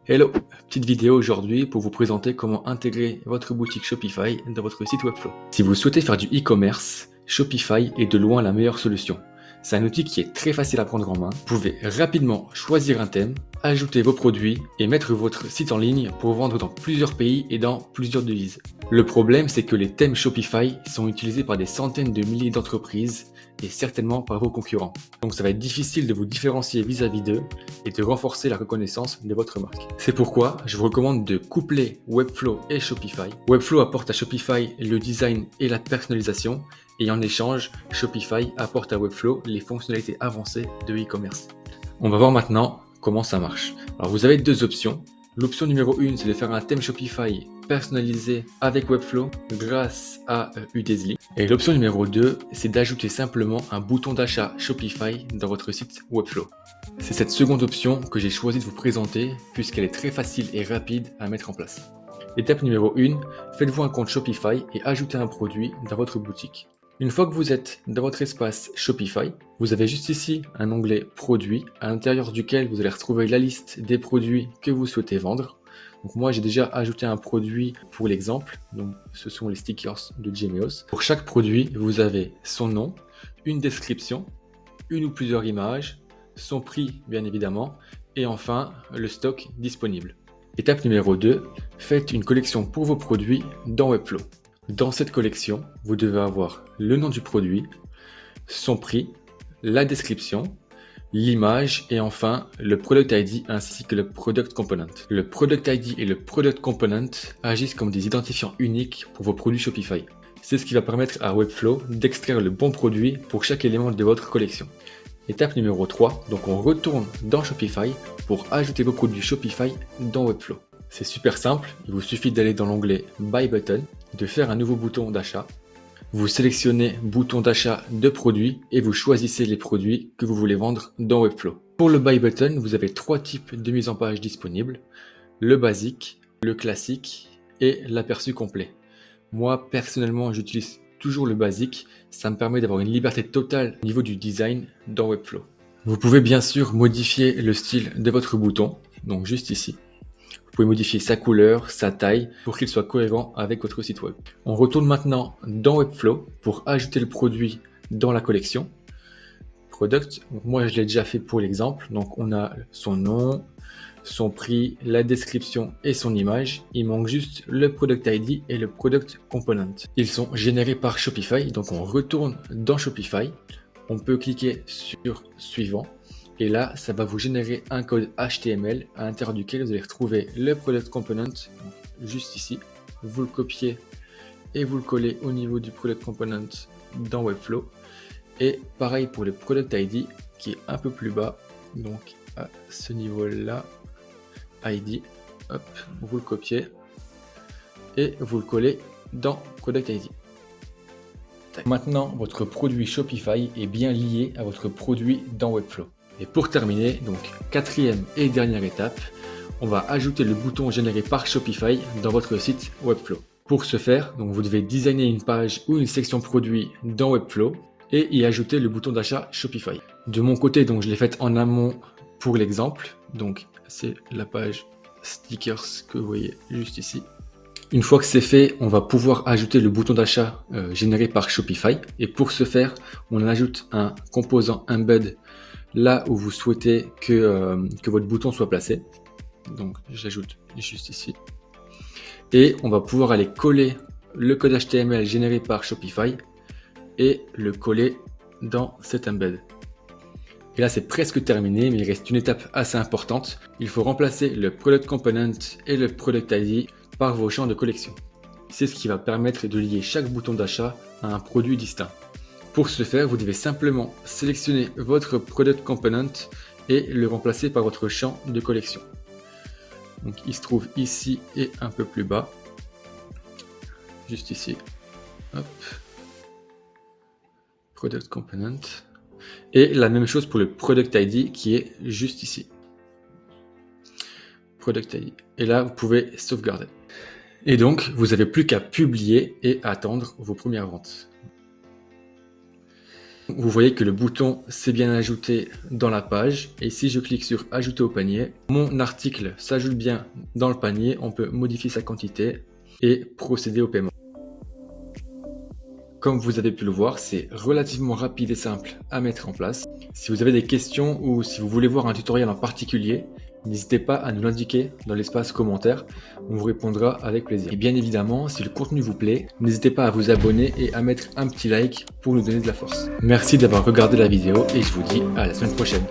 Hello, petite vidéo aujourd'hui pour vous présenter comment intégrer votre boutique Shopify dans votre site Webflow. Si vous souhaitez faire du e-commerce, Shopify est de loin la meilleure solution. C'est un outil qui est très facile à prendre en main. Vous pouvez rapidement choisir un thème, ajouter vos produits et mettre votre site en ligne pour vendre dans plusieurs pays et dans plusieurs devises. Le problème, c'est que les thèmes Shopify sont utilisés par des centaines de milliers d'entreprises et certainement par vos concurrents. Donc ça va être difficile de vous différencier vis-à-vis d'eux et de renforcer la reconnaissance de votre marque. C'est pourquoi je vous recommande de coupler Webflow et Shopify. Webflow apporte à Shopify le design et la personnalisation et en échange, Shopify apporte à Webflow les fonctionnalités avancées de e-commerce. On va voir maintenant comment ça marche. Alors vous avez deux options. L'option numéro 1, c'est de faire un thème Shopify personnalisé avec Webflow grâce à Udesly. Et l'option numéro 2, c'est d'ajouter simplement un bouton d'achat Shopify dans votre site Webflow. C'est cette seconde option que j'ai choisi de vous présenter puisqu'elle est très facile et rapide à mettre en place. Étape numéro 1, faites-vous un compte Shopify et ajoutez un produit dans votre boutique. Une fois que vous êtes dans votre espace Shopify, vous avez juste ici un onglet Produits, à l'intérieur duquel vous allez retrouver la liste des produits que vous souhaitez vendre. Donc moi j'ai déjà ajouté un produit pour l'exemple, donc ce sont les stickers de Gemeos. Pour chaque produit, vous avez son nom, une description, une ou plusieurs images, son prix bien évidemment, et enfin le stock disponible. Étape numéro 2, faites une collection pour vos produits dans Webflow. Dans cette collection, vous devez avoir le nom du produit, son prix, la description, l'image et enfin le Product ID ainsi que le Product Component. Le Product ID et le Product Component agissent comme des identifiants uniques pour vos produits Shopify. C'est ce qui va permettre à Webflow d'extraire le bon produit pour chaque élément de votre collection. Étape numéro 3, donc on retourne dans Shopify pour ajouter vos produits Shopify dans Webflow. C'est super simple, il vous suffit d'aller dans l'onglet Buy Button, de faire un nouveau bouton d'achat. Vous sélectionnez bouton d'achat de produits et vous choisissez les produits que vous voulez vendre dans Webflow. Pour le Buy Button, vous avez trois types de mise en page disponibles, le basique, le classique et l'aperçu complet. Moi personnellement j'utilise toujours le basique, ça me permet d'avoir une liberté totale au niveau du design dans Webflow. Vous pouvez bien sûr modifier le style de votre bouton, donc juste ici. Vous pouvez modifier sa couleur, sa taille pour qu'il soit cohérent avec votre site web. On retourne maintenant dans Webflow pour ajouter le produit dans la collection. Product, donc moi je l'ai déjà fait pour l'exemple. Donc on a son nom, son prix, la description et son image. Il manque juste le Product ID et le Product Component. Ils sont générés par Shopify, donc on retourne dans Shopify. On peut cliquer sur Suivant. Et là, ça va vous générer un code HTML à l'intérieur duquel vous allez retrouver le Product Component, juste ici. Vous le copiez et vous le collez au niveau du Product Component dans Webflow. Et pareil pour le Product ID qui est un peu plus bas, donc à ce niveau-là, ID, hop, vous le copiez et vous le collez dans Product ID. Maintenant, votre produit Shopify est bien lié à votre produit dans Webflow. Et pour terminer, donc quatrième et dernière étape, on va ajouter le bouton généré par Shopify dans votre site Webflow. Pour ce faire, donc vous devez designer une page ou une section produit dans Webflow et y ajouter le bouton d'achat Shopify. De mon côté, donc je l'ai fait en amont pour l'exemple. Donc c'est la page stickers que vous voyez juste ici. Une fois que c'est fait, on va pouvoir ajouter le bouton d'achat généré par Shopify. Et pour ce faire, on ajoute un composant embed là où vous souhaitez que votre bouton soit placé. Donc j'ajoute juste ici. Et on va pouvoir aller coller le code HTML généré par Shopify et le coller dans cet embed. Et là c'est presque terminé, mais il reste une étape assez importante. Il faut remplacer le Product Component et le Product ID par vos champs de collection. C'est ce qui va permettre de lier chaque bouton d'achat à un produit distinct. Pour ce faire, vous devez simplement sélectionner votre Product Component et le remplacer par votre champ de collection. Donc il se trouve ici et un peu plus bas. Juste ici. Hop. Product Component. Et la même chose pour le Product ID qui est juste ici. Product ID. Et là, vous pouvez sauvegarder. Et donc, vous n'avez plus qu'à publier et attendre vos premières ventes. Vous voyez que le bouton s'est bien ajouté dans la page et si je clique sur ajouter au panier, mon article s'ajoute bien dans le panier, on peut modifier sa quantité et procéder au paiement. Comme vous avez pu le voir, c'est relativement rapide et simple à mettre en place. Si vous avez des questions ou si vous voulez voir un tutoriel en particulier, n'hésitez pas à nous l'indiquer dans l'espace commentaire, on vous répondra avec plaisir. Et bien évidemment, si le contenu vous plaît, n'hésitez pas à vous abonner et à mettre un petit like pour nous donner de la force. Merci d'avoir regardé la vidéo et je vous dis à la semaine prochaine.